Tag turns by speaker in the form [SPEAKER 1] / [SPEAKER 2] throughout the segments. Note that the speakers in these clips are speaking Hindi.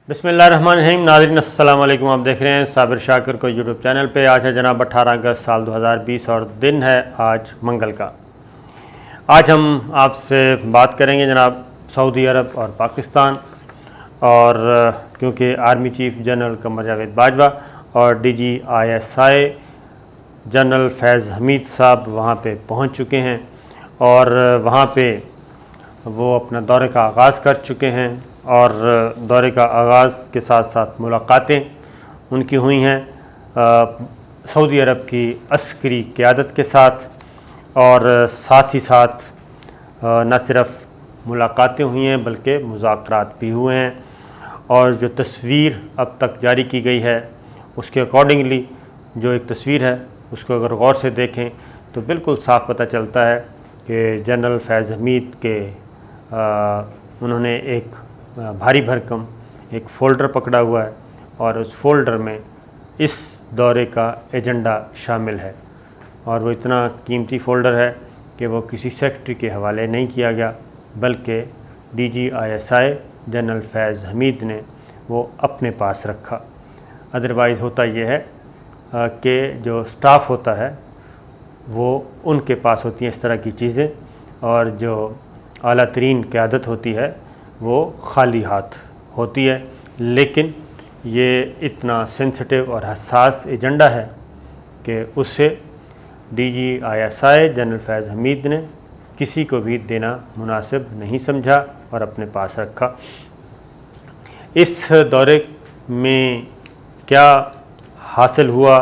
[SPEAKER 1] बिस्मिल्लाहिर्रहमानिर्रहीम। नाज़रीन अस्सलाम वालेकुम। आप देख रहे हैं साबिर शाकिर को यूट्यूब चैनल पे। आज है जनाब 18 अगस्त साल 2020 और दिन है आज मंगल का। आज हम आपसे बात करेंगे जनाब सऊदी अरब और पाकिस्तान, और क्योंकि army chief general Qamar Javed Bajwa और DGISI जनरल फैज़ हमीद साहब वहाँ पे पहुँच चुके हैं और वहाँ पे वो अपना दौरे का आगाज़ कर चुके हैं, और दौरे का आगाज़ के साथ साथ मुलाकातें उनकी हुई हैं सऊदी अरब की अस्करी क़यादत के साथ, और साथ ही साथ न सिर्फ मुलाकातें हुई हैं बल्कि मुज़ाकरात भी हुए हैं। और जो तस्वीर अब तक जारी की गई है उसके अकॉर्डिंगली जो एक तस्वीर है उसको अगर गौर से देखें तो बिल्कुल साफ पता चलता है कि जनरल फैज़ हमीद के उन्होंने एक भारी भरकम एक फ़ोल्डर पकड़ा हुआ है, और उस फ़ोल्डर में इस दौरे का एजेंडा शामिल है। और वो इतना कीमती फ़ोल्डर है कि वो किसी सेक्रेटरी के हवाले नहीं किया गया, बल्कि DGISI जनरल फैज़ हमीद ने वो अपने पास रखा। अदरवाइज़ होता ये है कि जो स्टाफ़ होता है वो उनके पास होती हैं इस तरह की चीज़ें, और जो आला तरीन क़यादत होती है वो खाली हाथ होती है। लेकिन ये इतना सेंसिटिव और हसास एजेंडा है कि उसे DGISI जनरल फैज़ हमीद ने किसी को भी देना मुनासिब नहीं समझा और अपने पास रखा। इस दौरे में क्या हासिल हुआ,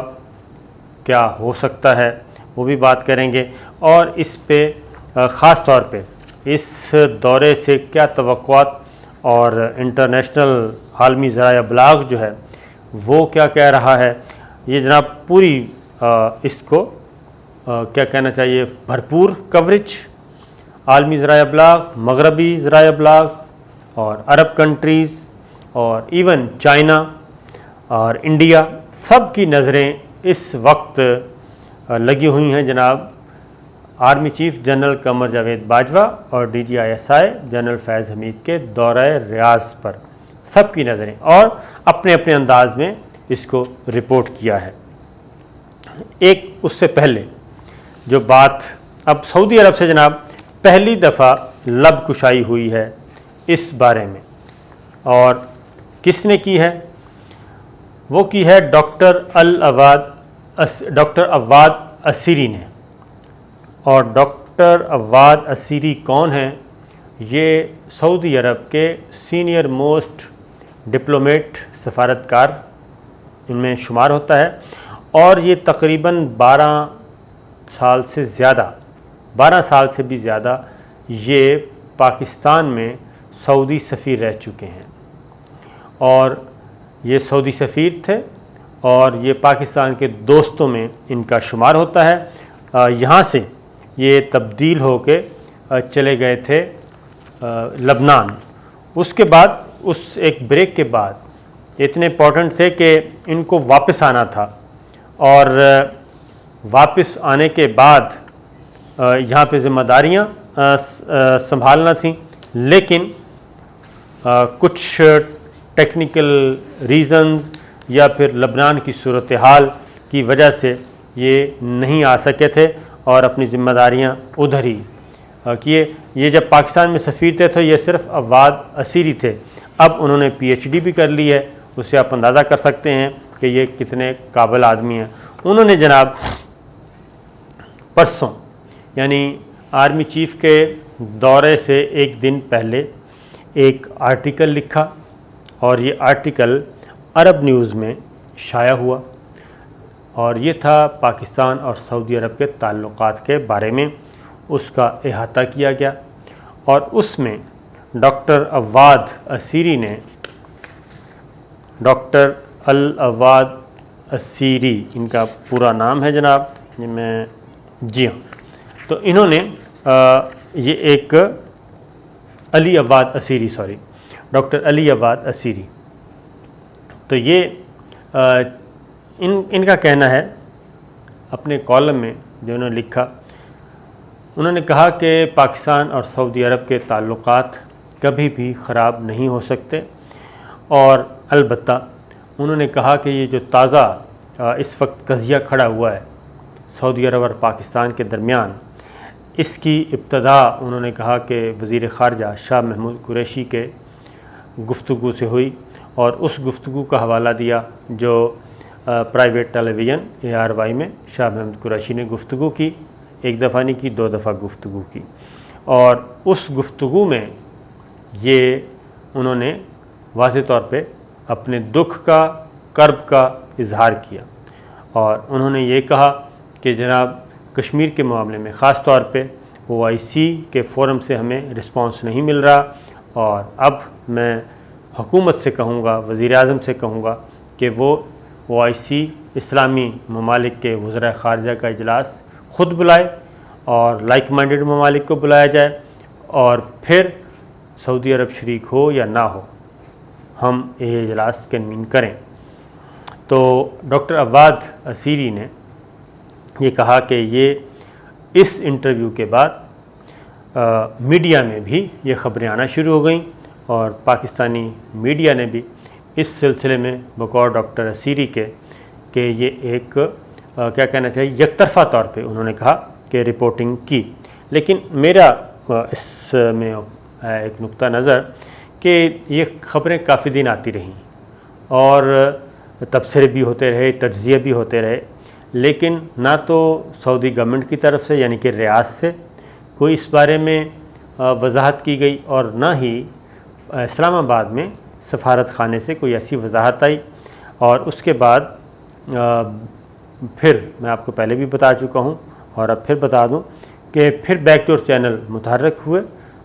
[SPEAKER 1] क्या हो सकता है, वो भी बात करेंगे, और इस पे ख़ास तौर पे इस दौरे से क्या तवक्कुआत और इंटरनेशनल आलमी ज़राए इब्लाग जो है वो क्या कह रहा है। ये जनाब पूरी इसको क्या कहना चाहिए, भरपूर कवरेज आलमी ज़राए इब्लाग, मगरबी ज़राए इब्लाग और अरब कंट्रीज़ और इवन चाइना और इंडिया, सब की नज़रें इस वक्त लगी हुई हैं जनाब army chief general Qamar Javed Bajwa और DGISI जनरल फैज़ हमीद के दौरे रियाज़ पर। सब की नज़रें, और अपने अपने अंदाज में इसको रिपोर्ट किया है। एक उससे पहले जो बात, अब सऊदी अरब से जनाब पहली दफ़ा लब कुशाई हुई है इस बारे में, और किसने की है? वो की है डॉक्टर अव्वाद असीरी ने। और डॉक्टर अव्वाद असीरी कौन हैं? ये सऊदी अरब के सीनियर मोस्ट डिप्लोमेट, सफारतकार इनमें शुमार होता है, और ये तकरीबन 12 साल से भी ज़्यादा ये पाकिस्तान में सऊदी सफ़ीर रह चुके हैं। और ये सऊदी सफ़ीर थे और ये पाकिस्तान के दोस्तों में इनका शुमार होता है। यहाँ से ये तब्दील होके चले गए थे लबनान। उसके बाद उस एक ब्रेक के बाद इतने इम्पोर्टेंट थे कि इनको वापस आना था, और वापस आने के बाद यहाँ पे ज़िम्मेदारियाँ संभालना थी, लेकिन कुछ टेक्निकल रीज़न्स या फिर लबनान की सूरत हाल की वजह से ये नहीं आ सके थे और अपनी ज़िम्मेदारियाँ उधर ही किए। ये जब पाकिस्तान में सफ़ीर थे तो ये सिर्फ अव्वाद असीरी थे। अब उन्होंने PhD भी कर ली है, उससे आप अंदाज़ा कर सकते हैं कि ये कितने काबिल आदमी हैं। उन्होंने जनाब परसों यानी आर्मी चीफ़ के दौरे से एक दिन पहले एक आर्टिकल लिखा, और ये आर्टिकल अरब न्यूज़ में शाया हुआ, और ये था पाकिस्तान और सऊदी अरब के ताल्लुकात के बारे में। उसका अहाता किया गया, और उसमें डॉक्टर अव्वाद असीरी ने, डॉक्टर अव्वाद असीरी इनका पूरा नाम है जनाब, जी हाँ, तो इन्होंने ये एक डॉक्टर अली अव्वाद असीरी, तो ये इनका कहना है अपने कॉलम में जो उन्होंने लिखा, उन्होंने कहा कि पाकिस्तान और सऊदी अरब के ताल्लुकात कभी भी ख़राब नहीं हो सकते, और अलबत्ता उन्होंने कहा कि ये जो ताज़ा इस वक्त कज़िया खड़ा हुआ है सऊदी अरब और पाकिस्तान के दरमियान, इसकी इब्तदा उन्होंने कहा कि वज़ीर ख़ारजा शाह महमूद कुरैशी के गुफ्तगू से हुई और उस गुफ्तगू का हवाला दिया जो प्राइवेट टेलीविज़न ARY में शाह महमूद कुरैशी ने गुफ्तगू की, एक दफ़ा नहीं की, 2 दफ़ा गुफ्तगू की। और उस गुफ्तगू में ये उन्होंने वाज़ेह तौर पे अपने दुख का, कर्ब का इजहार किया और उन्होंने ये कहा कि जनाब कश्मीर के मामले में ख़ास तौर पे OIC के फ़ोरम से हमें रिस्पांस नहीं मिल रहा और अब मैं हुकूमत से कहूँगा, वज़ीर-ए-आज़म से कहूँगा कि वो OIC इस्लामी ममालिक के वज़राए ख़ारजा का इजलास ख़ुद बुलाए और लाइक माइंडेड ममालिक को बुलाया जाए और फिर सऊदी अरब शरीक हो या ना हो, हम ये इजलास कन्वीन करें। तो डॉक्टर अव्वाद असीरी ने ये कहा कि ये इस इंटरव्यू के बाद मीडिया में भी ये ख़बरें आना शुरू हो गईं और पाकिस्तानी मीडिया ने भी इस सिलसिले में बकौल डॉक्टर असीरी के कि ये एक क्या कहना चाहिए, यकतरफ़ा तौर पे उन्होंने कहा कि रिपोर्टिंग की। लेकिन मेरा इसमें एक नुक्ता नज़र कि ये ख़बरें काफ़ी दिन आती रहीं और तबसरे भी होते रहे, तज्ज़िये भी होते रहे, लेकिन ना तो सऊदी गवर्नमेंट की तरफ से यानी कि रियासत से कोई इस बारे में वजाहत की गई और ना ही इस्लामाबाद में सफारत खाने से कोई ऐसी वजाहत आई। और उसके बाद फिर मैं आपको पहले भी बता चुका हूँ और अब फिर बता दूँ कि फिर बैकडोर चैनल मुतहर्रक हुए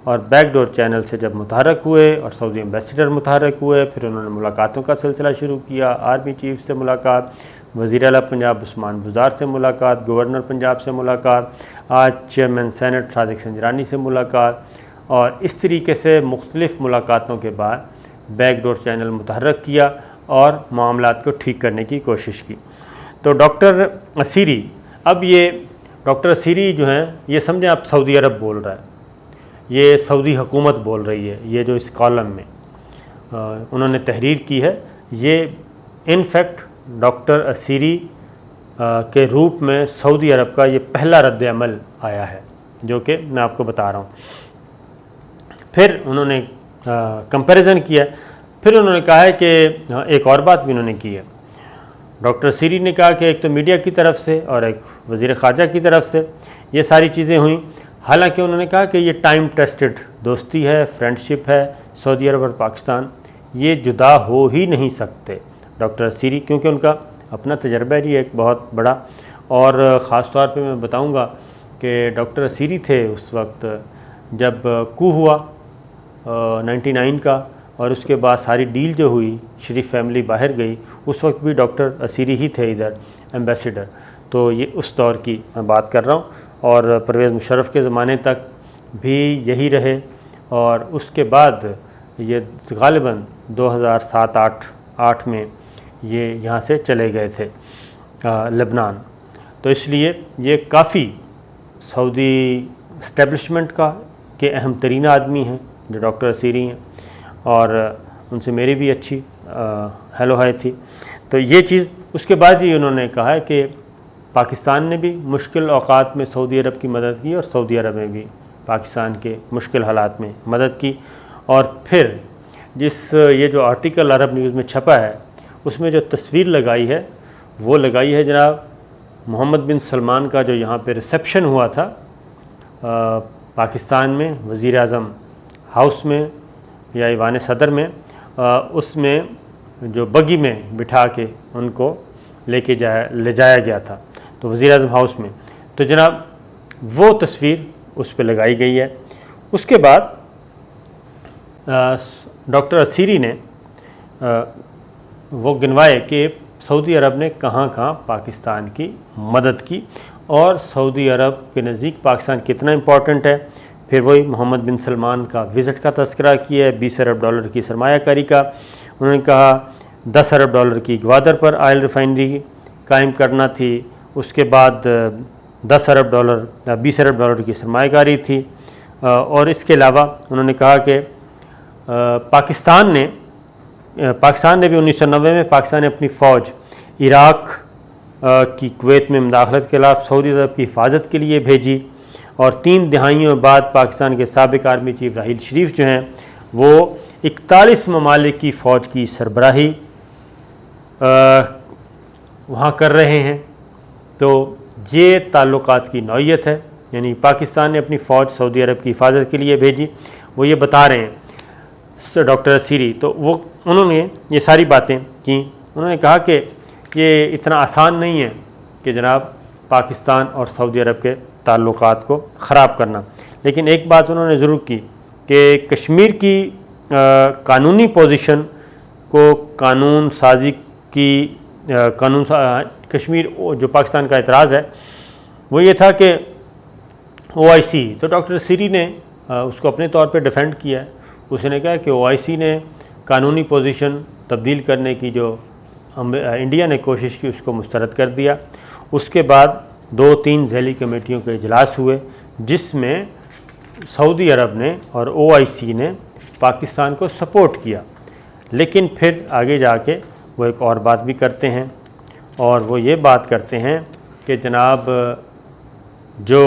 [SPEAKER 1] और बैकडोर चैनल से जब मुतहर्रक हुए और सऊदी एम्बेसडर मुतहर्रक हुए, फिर उन्होंने मुलाकातों का सिलसिला शुरू किया। आर्मी चीफ से मुलाकात, वज़ीर आला पंजाब उस्मान बुज़दार से मुलाकात, गवर्नर पंजाब से मुलाकात, आज चेयरमैन सेनेट सादिक संजरानी से मुलाकात और इस तरीके से मुख्तलिफ़ मुलाकातों के बाद बैकडोर चैनल मुतहर्रक किया और मामलात को ठीक करने की कोशिश की। तो डॉक्टर असीरी, अब ये डॉक्टर असीरी जो हैं, ये समझें आप सऊदी अरब बोल रहा है, ये सऊदी हुकूमत बोल रही है। ये जो इस कॉलम में उन्होंने तहरीर की है, ये इनफैक्ट डॉक्टर असीरी के रूप में सऊदी अरब का ये पहला रद्द अमल आया है जो कि मैं आपको बता रहा हूँ। फिर उन्होंने कंपैरिजन किया, फिर उन्होंने कहा है कि एक और बात भी उन्होंने की है। डॉक्टर असीरी ने कहा कि एक तो मीडिया की तरफ से और एक वज़ीर ख़ारजा की तरफ से ये सारी चीज़ें हुई। हालांकि उन्होंने कहा कि ये टाइम टेस्टेड दोस्ती है, फ्रेंडशिप है, सऊदी अरब और पाकिस्तान ये जुदा हो ही नहीं सकते डॉक्टर असीरी, क्योंकि उनका अपना तजर्बा ही एक बहुत बड़ा। और ख़ास तौर पे मैं बताऊंगा कि डॉक्टर असीरी थे उस वक्त जब कू हुआ 99 का और उसके बाद सारी डील जो हुई, शरीफ फैमिली बाहर गई, उस वक्त भी डॉक्टर असीरी ही थे इधर एम्बेसडर। तो ये उस दौर की मैं बात कर रहा हूँ और परवेज़ मुशर्रफ के ज़माने तक भी यही रहे और उसके बाद ये ग़ालिबन 2007-8 में ये यहाँ से चले गए थे लेबनान। तो इसलिए ये काफ़ी सऊदी इस्टेब्लिशमेंट का के अहम तरीन आदमी हैं जो डॉक्टर असीरी हैं और उनसे मेरी भी अच्छी हेलो हाय थी। तो ये चीज़ उसके बाद ही उन्होंने कहा है कि पाकिस्तान ने भी मुश्किल औक़ात में सऊदी अरब की मदद की और सऊदी अरब ने भी पाकिस्तान के मुश्किल हालात में मदद की। और फिर जिस ये जो आर्टिकल अरब न्यूज़ में छपा है उसमें जो तस्वीर लगाई है वो लगाई है जनाब मोहम्मद बिन सलमान का, जो यहाँ पे रिसेप्शन हुआ था पाकिस्तान में वज़ीर आज़म हाउस में या ईवान सदर में, उसमें जो बगी में बिठा के उनको ले जाया गया था तो वज़ीर आज़म हाउस में, तो जनाब वो तस्वीर उस पर लगाई गई है। उसके बाद डॉक्टर असीरी ने वो गिनवाए कि सऊदी अरब ने कहाँ कहाँ पाकिस्तान की मदद की और सऊदी अरब के नज़दीक पाकिस्तान कितना इम्पॉर्टेंट है। फिर वही मोहम्मद बिन सलमान का विज़िट का तज़किरा किया है, 20 अरब डॉलर की सरमायाकारी का। उन्होंने कहा 10 अरब डॉलर की ग्वादर पर ऑयल रिफाइनरी कायम करना थी, उसके बाद 20 अरब डॉलर की सरमायाकारी थी। और इसके अलावा उन्होंने कहा कि पाकिस्तान ने पाकिस्तान ने भी 1990 में पाकिस्तान ने अपनी फ़ौज इराक़ की कुवैत में मुदाखलत के खिलाफ सऊदी अरब की हिफाजत के लिए भेजी और 3 दिहाइयों बाद पाकिस्तान के साबिक़ आर्मी चीफ राहील शरीफ जो हैं वो 41 ममालिक की फ़ौज की सरबराही वहाँ कर रहे हैं। तो ये ताल्लुकात की नौइयत है, यानी पाकिस्तान ने अपनी फ़ौज सऊदी अरब की हिफाजत के लिए भेजी, वो ये बता रहे हैं डॉक्टर सीरी। तो वो उन्होंने ये सारी बातें की। उन्होंने कहा कि ये इतना आसान नहीं है कि जनाब पाकिस्तान और सऊदी अरब के ताल्लुकात को ख़राब करना, लेकिन एक बात उन्होंने ज़रूर की कि कश्मीर की कानूनी पोजीशन को कानून साजी की कश्मीर जो पाकिस्तान का एतराज़ है वो ये था कि OIC, तो डॉक्टर सीरी ने उसको अपने तौर पे डिफेंड किया है। उसने कहा कि OIC ने कानूनी पोजीशन तब्दील करने की जो इंडिया ने कोशिश की उसको मुस्तरद कर दिया। उसके बाद 2-3 झैली कमेटियों के इजलास हुए जिसमें सऊदी अरब ने और OIC ने पाकिस्तान को सपोर्ट किया, लेकिन फिर आगे जाके वो एक और बात भी करते हैं और वो ये बात करते हैं कि जनाब जो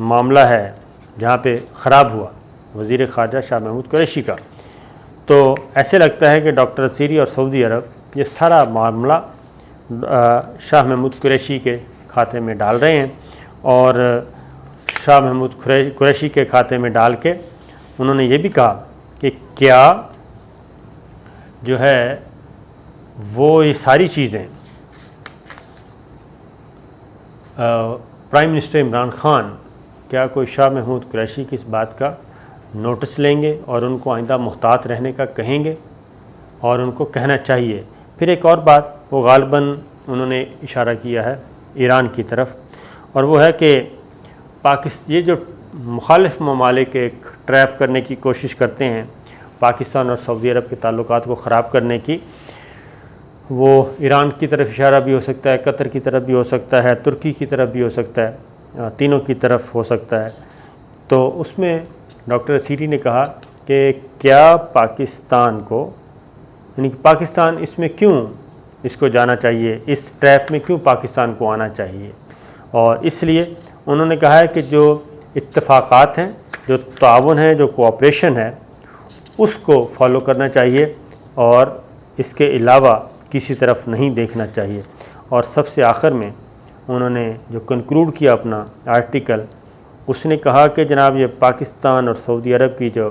[SPEAKER 1] मामला है जहाँ पे ख़राब हुआ वज़ीर ख़ारजा शाह महमूद कुरैशी का, तो ऐसे लगता है कि डॉक्टर सीरी और सऊदी अरब ये सारा मामला शाह महमूद कुरैशी के खाते में डाल रहे हैं और शाह महमूद कुरैशी के खाते में डाल के उन्होंने ये भी कहा कि क्या जो है वो ये सारी चीज़ें प्राइम मिनिस्टर इमरान ख़ान क्या कोई शाह महमूद कुरैशी की इस बात का नोटिस लेंगे और उनको आइंदा मुहतात रहने का कहेंगे और उनको कहना चाहिए। फिर एक और बात वो गालिबन उन्होंने इशारा किया है ईरान की तरफ, और वो है कि ये जो मुखालिफ ममालिक एक ट्रैप करने की कोशिश करते हैं पाकिस्तान और सऊदी अरब के ताल्लुकात को ख़राब करने की, वो ईरान की तरफ इशारा भी हो सकता है, कतर की तरफ भी हो सकता है, तुर्की की तरफ भी हो सकता है, तीनों की तरफ हो सकता है। तो उसमें डॉक्टर सीरी ने कहा कि क्या पाकिस्तान को, यानी कि पाकिस्तान इसमें क्यों इसको जाना चाहिए, इस ट्रैप में क्यों पाकिस्तान को आना चाहिए, और इसलिए उन्होंने कहा है कि जो इत्तफ़ाक़ात हैं, जो ताउन है, जो कोऑपरेशन है, उसको फॉलो करना चाहिए और इसके अलावा किसी तरफ नहीं देखना चाहिए। और सबसे आखिर में उन्होंने जो कंक्लूड किया अपना आर्टिकल, उसने कहा कि जनाब ये पाकिस्तान और सऊदी अरब की जो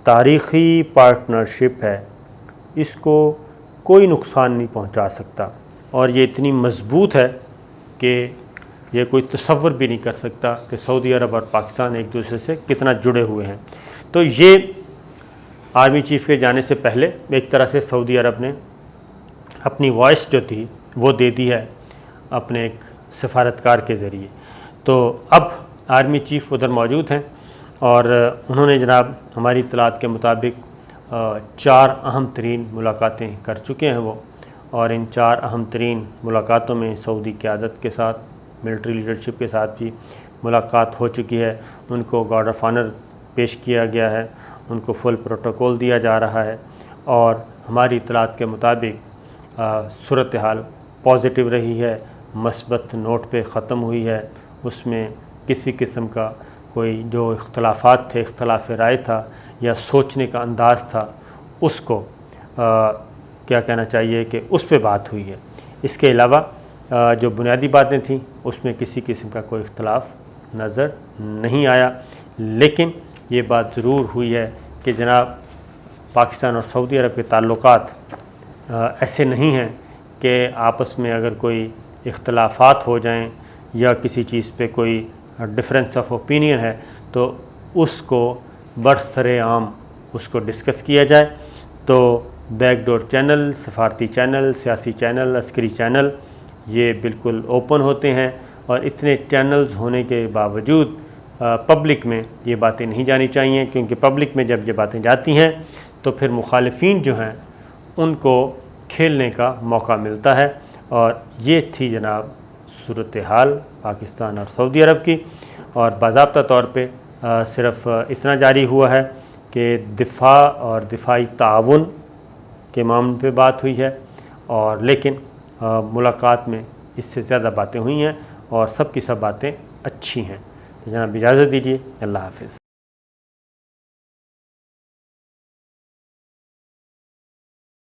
[SPEAKER 1] तारीख़ी पार्टनरशिप है इसको कोई नुकसान नहीं पहुंचा सकता और ये इतनी मज़बूत है कि ये कोई तसव्वुर भी नहीं कर सकता कि सऊदी अरब और पाकिस्तान एक दूसरे से कितना जुड़े हुए हैं। तो ये आर्मी चीफ़ के जाने से पहले एक तरह से सऊदी अरब ने अपनी वॉइस जो थी वो दे दी है अपने एक सफारतकार के ज़रिए। तो अब आर्मी चीफ़ उधर मौजूद हैं और उन्होंने जनाब हमारी इत्तलात के मुताबिक 4 अहम तरीन मुलाकातें कर चुके हैं वो, और इन 4 अहम तरीन मुलाकातों में सऊदी क़यादत के साथ, मिलिट्री लीडरशिप के साथ भी मुलाकात हो चुकी है। उनको गार्ड ऑफ ऑनर पेश किया गया है, उनको फुल प्रोटोकॉल दिया जा रहा है और हमारी इत्तलात के मुताबिक सूरत हाल पॉजिटिव रही है, मस्बत नोट पे ख़त्म हुई है। उसमें किसी किस्म का कोई जो इख्तलाफात थे, इख्तलाफ राय था या सोचने का अंदाज़ था, उसको क्या कहना चाहिए कि उस पे बात हुई है। इसके अलावा जो बुनियादी बातें थीं उसमें किसी किस्म का कोई इख्तलाफ नज़र नहीं आया, लेकिन ये बात ज़रूर हुई है कि जनाब पाकिस्तान और सऊदी अरब के ताल्लुकात ऐसे नहीं हैं कि आपस में अगर कोई इख्तलाफात हो जाएं या किसी चीज़ पे कोई डिफरेंस ऑफ ओपिनियन है तो उसको बरसरे आम उसको डिस्कस किया जाए। तो बैकडोर चैनल, सफारती चैनल, सियासी चैनल, अस्करी चैनल ये बिल्कुल ओपन होते हैं और इतने चैनल्स होने के बावजूद पब्लिक में ये बातें नहीं जानी चाहिए, क्योंकि पब्लिक में जब ये बातें जाती हैं तो फिर मुखालिफिन जो हैं उनको खेलने का मौका मिलता है। और ये थी जनाब सूरत हाल पाकिस्तान और सऊदी अरब की, और बाज़ाब्ता तौर पे सिर्फ़ इतना जारी हुआ है कि दिफ़ा और दिफ़ाई ताउन के मामले पे बात हुई है, और लेकिन मुलाकात में इससे ज़्यादा बातें हुई हैं और सब की सब बातें अच्छी हैं। तो जनाब इजाज़त दीजिए, अल्लाह हाफ़िज़।